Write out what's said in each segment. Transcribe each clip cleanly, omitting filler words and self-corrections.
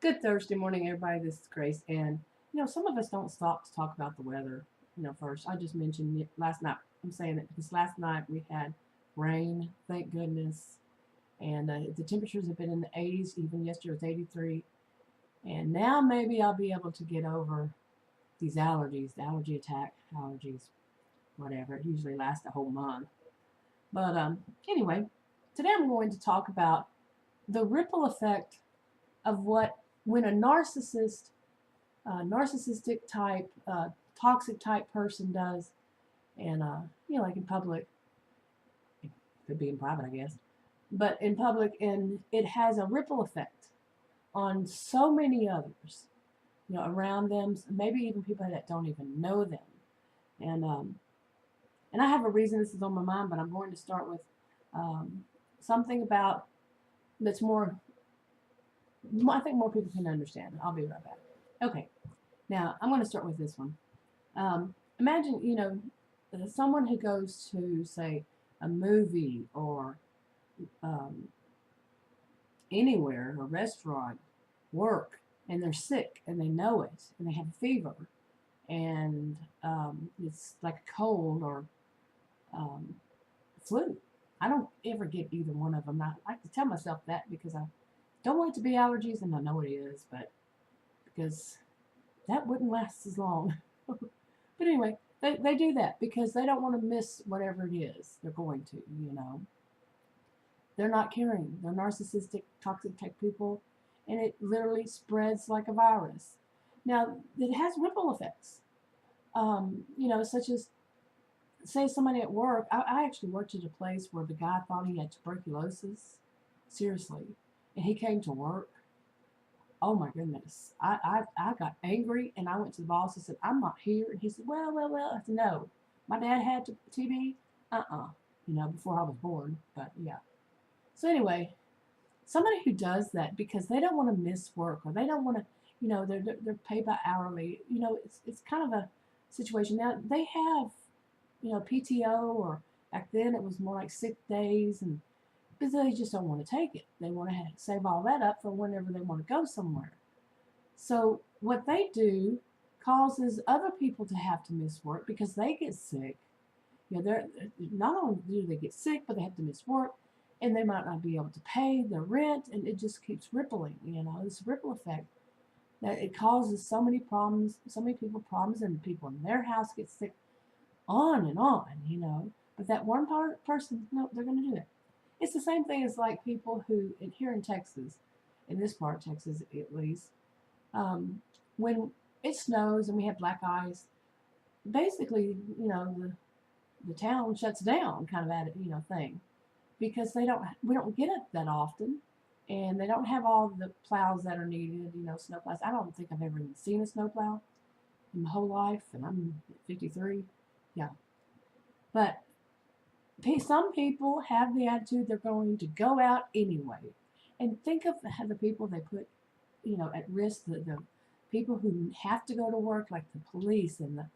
Good Thursday morning, everybody. This is Grace, and some of us don't stop to talk about the weather. First, I just mentioned last night. I'm saying it because last night we had rain, thank goodness, and the temperatures have been in the 80s. Even yesterday was 83, and now maybe I'll be able to get over these allergies, the allergy attack, allergies, whatever. It usually lasts a whole month. But anyway, today I'm going to talk about the ripple effect of what when a narcissistic type, toxic type person does, and like in public, it could be in private, I guess, but in public, and it has a ripple effect on so many others, around them, maybe even people that don't even know them, and I have a reason this is on my mind, but I'm going to start with something about that's more. I think more people can understand. I'll be right back. Okay, now I'm going to start with this one. Imagine, someone who goes to, say, a movie or um, anywhere, a restaurant, work, and they're sick and they know it and they have a fever and it's like a cold or um, flu. I don't ever get either one of them. I like to tell myself that because I don't want it to be allergies, and I know it is, but because that wouldn't last as long. But anyway, they do that because they don't want to miss whatever it is they're going to. They're not caring. They're narcissistic, toxic type people, and it literally spreads like a virus. Now, it has ripple effects, such as, say, somebody at work. I actually worked at a place where the guy thought he had tuberculosis, seriously, and he came to work. Oh my goodness. I got angry and I went to the boss and said, I'm not here. And he said, well. I said, no. My dad had TB. Before I was born. But yeah. So anyway, somebody who does that because they don't want to miss work or they don't want to, they're paid by hourly. It's kind of a situation. Now they have, PTO, or back then it was more like sick days, and because they just don't want to take it. They want to save all that up for whenever they want to go somewhere. So what they do causes other people to have to miss work because they get sick. They're not only do they get sick, but they have to miss work, and they might not be able to pay their rent, and it just keeps rippling. This ripple effect that it causes so many problems, so many people problems, and people in their house get sick, on and on. But that one person, no, they're going to do it. It's the same thing as like people who, here in Texas, in this part of Texas at least, when it snows and we have black ice, basically, the town shuts down, kind of thing, because we don't get it that often, and they don't have all the plows that are needed, snow plows. I don't think I've ever even seen a snow plow in my whole life, and I'm 53. Yeah, but some people have the attitude they're going to go out anyway. And think of the people they put, at risk, the people who have to go to work, like the police and the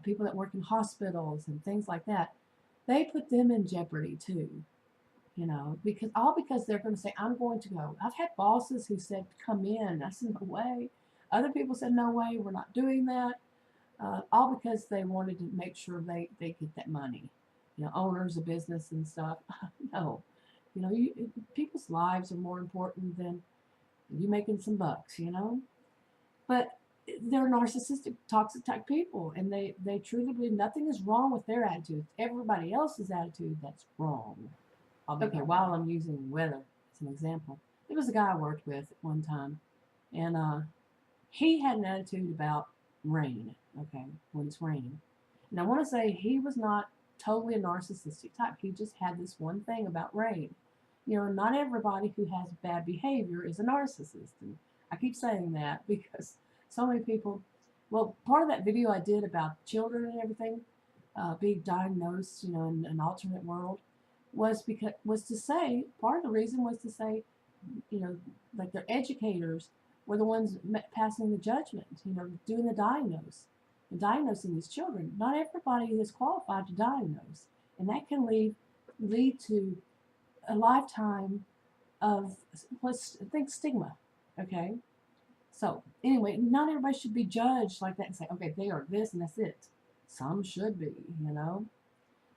people that work in hospitals and things like that. They put them in jeopardy too, because they're going to say, I'm going to go. I've had bosses who said, come in. I said, no way. Other people said, no way, we're not doing that. All because they wanted to make sure they get that money. Owners of business and stuff. No, people's lives are more important than you making some bucks. But they're narcissistic, toxic type people, and they truly believe nothing is wrong with their attitude. Everybody else's attitude that's wrong. Okay, while I'm using weather as an example, there was a guy I worked with at one time, and he had an attitude about rain. Okay, when it's raining, and I want to say he was not totally a narcissistic type. He just had this one thing about rain. Not everybody who has bad behavior is a narcissist. And I keep saying that because so many people, well, part of that video I did about children and everything being diagnosed, in an alternate world, was to say, part of the reason was to say, like their educators were the ones passing the judgment, doing the diagnosing these children. Not everybody is qualified to diagnose, and that can lead to a lifetime of, let's think, stigma. Okay, So anyway, not everybody should be judged like that and say, okay, they are this and that's it. Some should be, you know.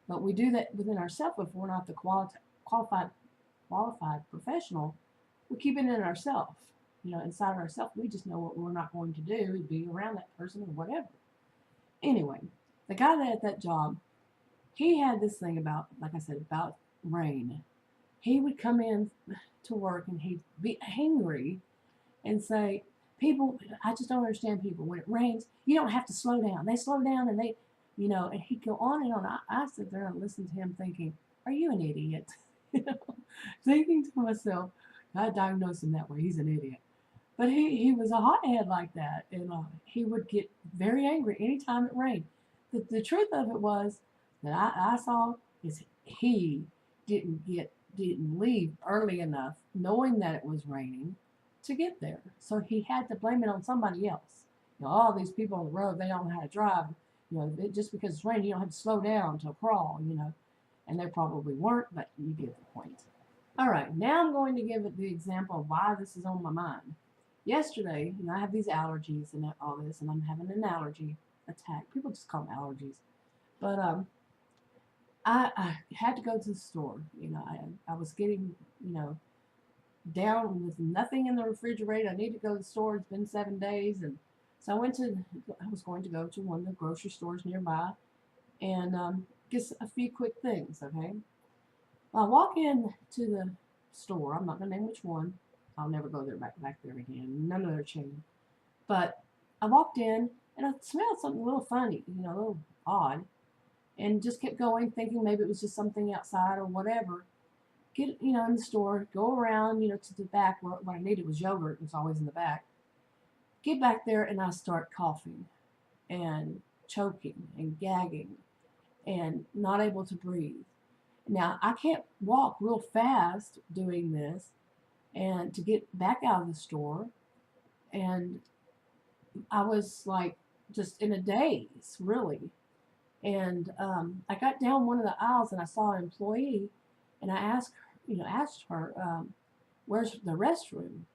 But we do that within ourselves if we're not the qualified professional. We keep it in ourselves, you know, inside ourselves. We just know what we're not going to do is be around that person or whatever. Anyway, the guy that at that job, he had this thing about, like I said, about rain. He would come in to work and he'd be angry and say, people, I just don't understand people. When it rains, you don't have to slow down. They slow down and they, you know, and he'd go on and on. I sit there and listen to him thinking, are you an idiot? You know, thinking to myself, I diagnosed him that way. He's an idiot. But he was a hothead like that. And he would get very angry anytime it rained. The truth of it was that I saw is he didn't leave early enough knowing that it was raining to get there. So he had to blame it on somebody else. You know, all these people on the road, they don't know how to drive. You know, just because it's raining, you don't have to slow down to crawl, you know. And they probably weren't, but you get the point. All right, now I'm going to give it the example of why this is on my mind. Yesterday, you know, I have these allergies and all this, and I'm having an allergy attack. People just call them allergies. But I had to go to the store. You know, I was getting, you know, down with nothing in the refrigerator. I need to go to the store. It's been 7 days, and so I was going to go to one of the grocery stores nearby and get a few quick things. Okay, I walk in to the store. I'm not gonna name which one. I'll never go there back there again. None of their chain. But I walked in and I smelled something a little funny, you know, a little odd, and just kept going, thinking maybe it was just something outside or whatever. Get, you know, in the store, go around, you know, to the back where what I needed was yogurt. It was always in the back. Get back there and I start coughing and choking and gagging and not able to breathe. Now, I can't walk real fast doing this and to get back out of the store. And I was like just in a daze, really. And I got down one of the aisles and I saw an employee and I asked her, where's the restroom?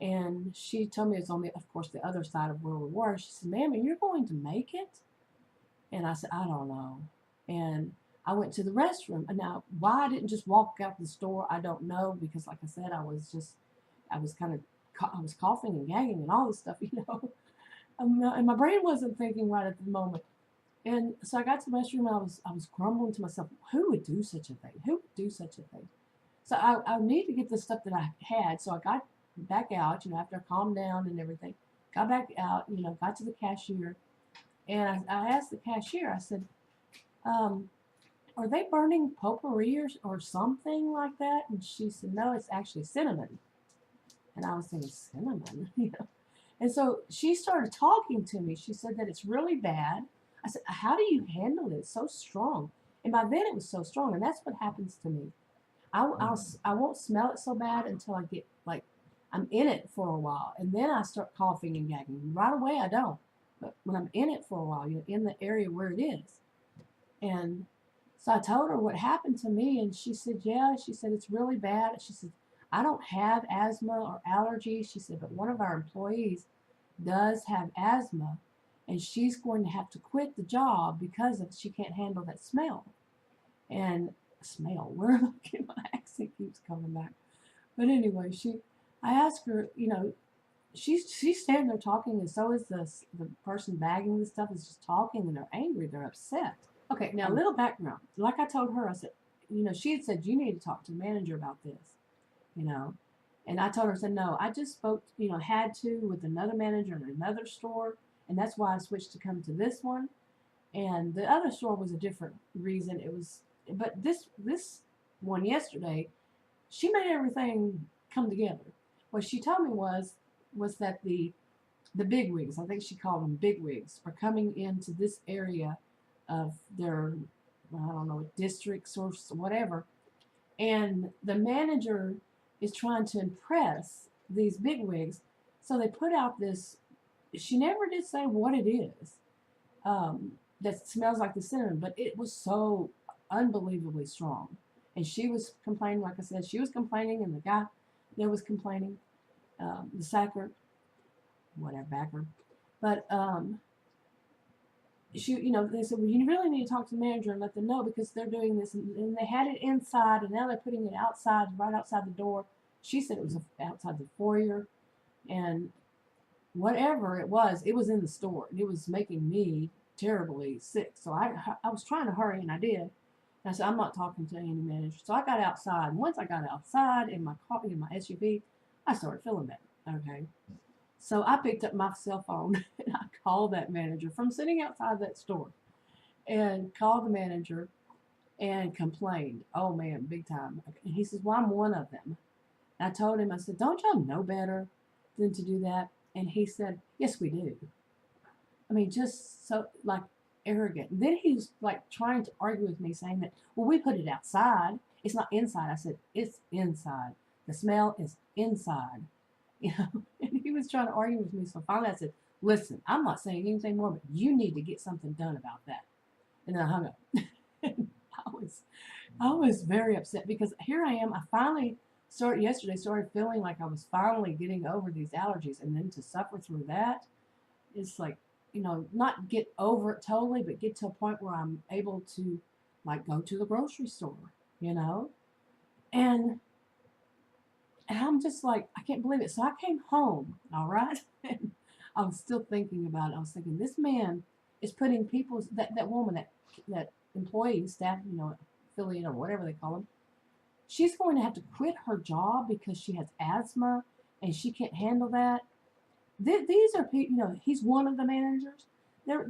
And she told me it's on of course, the other side of where we were. She said, ma'am, you're going to make it? And I said, I don't know. And I went to the restroom. And now, why I didn't just walk out the store, I don't know, because like I said, I was coughing and gagging and all this stuff, you know. And my brain wasn't thinking right at the moment. And so I got to the restroom and I was grumbling to myself, who would do such a thing? Who would do such a thing? So I need to get the stuff that I had. So I got back out, you know, after I calmed down and everything. Got back out, you know, got to the cashier. And I asked the cashier, I said, are they burning potpourri or something like that? And she said, no, it's actually cinnamon. And I was thinking, cinnamon? You know. And so she started talking to me. She said that it's really bad. I said, how do you handle it? It's so strong. And by then it was so strong. And that's what happens to me. I won't smell it so bad until I get, like, I'm in it for a while. And then I start coughing and gagging. Right away, I don't. But when I'm in it for a while, you know, in the area where it is. And so I told her what happened to me. And she said, yeah. She said, it's really bad. She said, I don't have asthma or allergies. She said, but one of our employees does have asthma. And she's going to have to quit the job because she can't handle that smell. And smell, where am I getting my accent keeps coming back. But anyway, I asked her, you know, she's standing there talking, and so is the person bagging the stuff is just talking, and they're angry, they're upset. Okay, now a little background. Like I told her, I said, you know, she had said you need to talk to the manager about this, you know, and I told her, I said, no, I just spoke, you know, had to with another manager in another store, and that's why I switched to come to this one. And the other store was a different reason. It was, but this one yesterday, she made everything come together. What she told me was that the bigwigs, I think she called them bigwigs, are coming into this area of their, I don't know, districts or whatever, and the manager is trying to impress these bigwigs, so they put out this. She never did say what it is that smells like the cinnamon, but it was so unbelievably strong. And she was complaining, like I said, she was complaining, and the guy there was complaining, the sacker. whatever, backer. But she, they said, well, you really need to talk to the manager and let them know because they're doing this, and they had it inside, and now they're putting it outside, right outside the door. She said it was outside the foyer, and whatever it was in the store, and it was making me terribly sick. So I was trying to hurry, and I did. And I said, I'm not talking to any manager. So I got outside, and once I got outside in my car, in my SUV, I started feeling better. Okay. So I picked up my cell phone and I called that manager from sitting outside that store and called the manager and complained. Oh man, big time. And he says, well, I'm one of them. And I told him, I said, don't y'all know better than to do that? And he said, yes, we do. I mean, just so like arrogant. And then he was like trying to argue with me saying that, well, we put it outside. It's not inside. I said, it's inside. The smell is inside. And he was trying to argue with me. So finally I said, listen, I'm not saying anything more, but you need to get something done about that. And then I hung up. And I was very upset because here I am. I finally started feeling like I was finally getting over these allergies, and then to suffer through that, it's like, not get over it totally, but get to a point where I'm able to like go to the grocery store, and I'm just like, I can't believe it. So I came home, all right? And I was still thinking about it. I was thinking, this man is putting that woman, that employee, staff, affiliate or whatever they call them, she's going to have to quit her job because she has asthma and she can't handle that. These are people, he's one of the managers. They're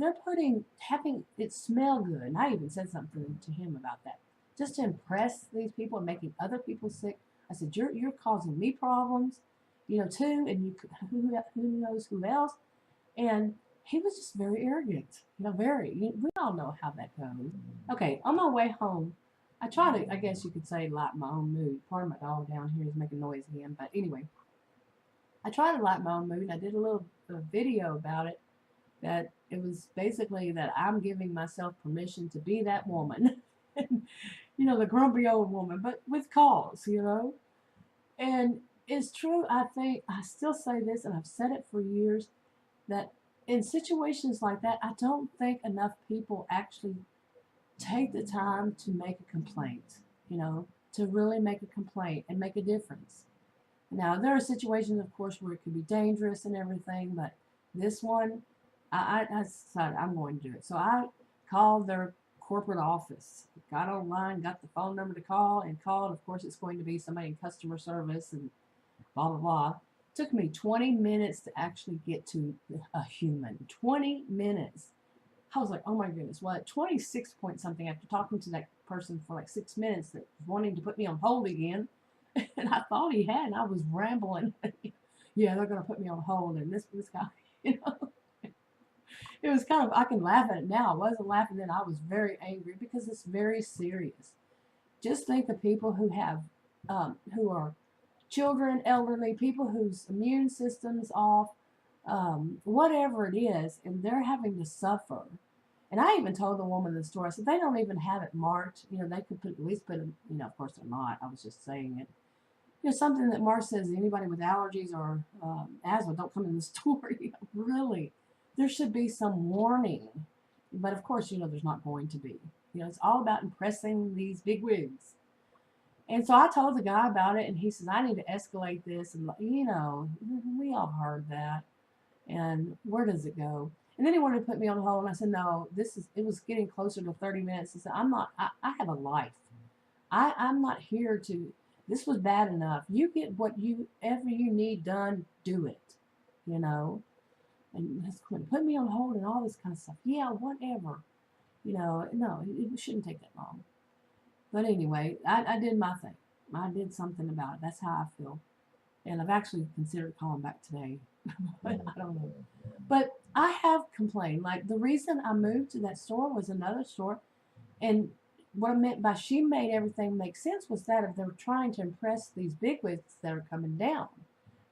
having it smell good. And I even said something to him about that. Just to impress these people and making other people sick. I said, you're causing me problems, too, and who knows who else. And he was just very arrogant, we all know how that goes. Okay, on my way home, I try to, I guess you could say, light my own mood. Pardon my dog down here is making noise again, but anyway, I try to light my own mood, and I did a little video about it, that it was basically that I'm giving myself permission to be that woman. The grumpy old woman, but with cause, And it's true, I think, I still say this, and I've said it for years, that in situations like that, I don't think enough people actually take the time to make a complaint, to really make a complaint and make a difference. Now, there are situations, of course, where it could be dangerous and everything, but this one, I decided I'm going to do it. So I called their corporate office, got online, got the phone number to call, and called. Of course, it's going to be somebody in customer service and blah, blah, blah. It took me 20 minutes to actually get to a human. 20 minutes. I was like, oh my goodness, what? 26 point something after talking to that person for like 6 minutes that was wanting to put me on hold again. And I thought he had, and I was rambling. Yeah, they're going to put me on hold. And this guy, it was kind of, I can laugh at it now. I wasn't laughing then. I was very angry because it's very serious. Just think of people who have, who are children, elderly, people whose immune system's off, whatever it is, and they're having to suffer. And I even told the woman in the store, I said, they don't even have it marked. They could at least put them, of course they're not. I was just saying it. Something that Mark says, anybody with allergies or asthma, don't come in the store. Really, there should be some warning. But of course, there's not going to be. It's all about impressing these big wigs. And so I told the guy about it, and he says, I need to escalate this. And, we all heard that. And where does it go? And then he wanted to put me on hold, and I said, no, it was getting closer to 30 minutes. He said, I have a life. I'm not here to, this was bad enough. You get whatever you need done, do it, And he's going to put me on hold and all this kind of stuff. Yeah, whatever. No, it shouldn't take that long. But anyway, I did my thing. I did something about it. That's how I feel. And I've actually considered calling back today. But I don't know. But I have complained. Like, the reason I moved to that store was another store. And what I meant by she made everything make sense was that if they were trying to impress these bigwigs that are coming down.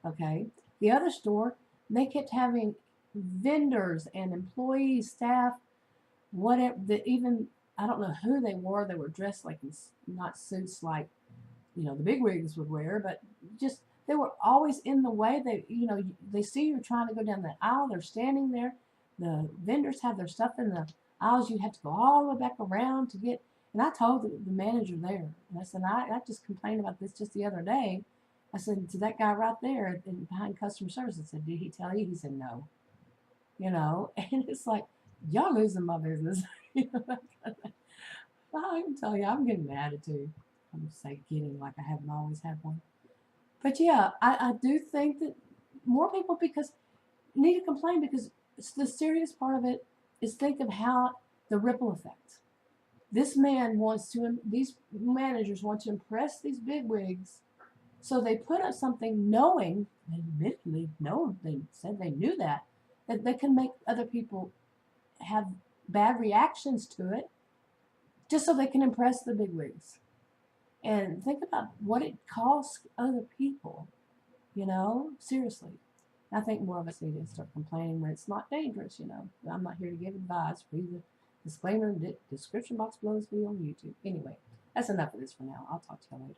Okay? The other store, they kept having vendors and employees, staff, whatever, that even, I don't know who they were dressed like in, not suits like, the bigwigs would wear, but just They were always in the way. They see you trying to go down the aisle. They're standing there. The vendors have their stuff in the aisles. You have to go all the way back around to get. And I told the manager there, and I said, I just complained about this just the other day. I said to that guy right there behind customer service, I said, did he tell you? He said, no. And it's like, y'all losing my business. I can tell you, I'm getting an attitude. I'm going to say getting like I haven't always had one. But yeah, I do think that more people need to complain, because the serious part of it is think of how the ripple effect. These managers want to impress these bigwigs, so they put up something knowing, admittedly, they said they knew that they can make other people have bad reactions to it, just so they can impress the bigwigs. And think about what it costs other people, seriously. I think more of us need to start complaining when it's not dangerous, I'm not here to give advice. Read the disclaimer in the description box below this video on YouTube. Anyway, that's enough of this for now. I'll talk to you later.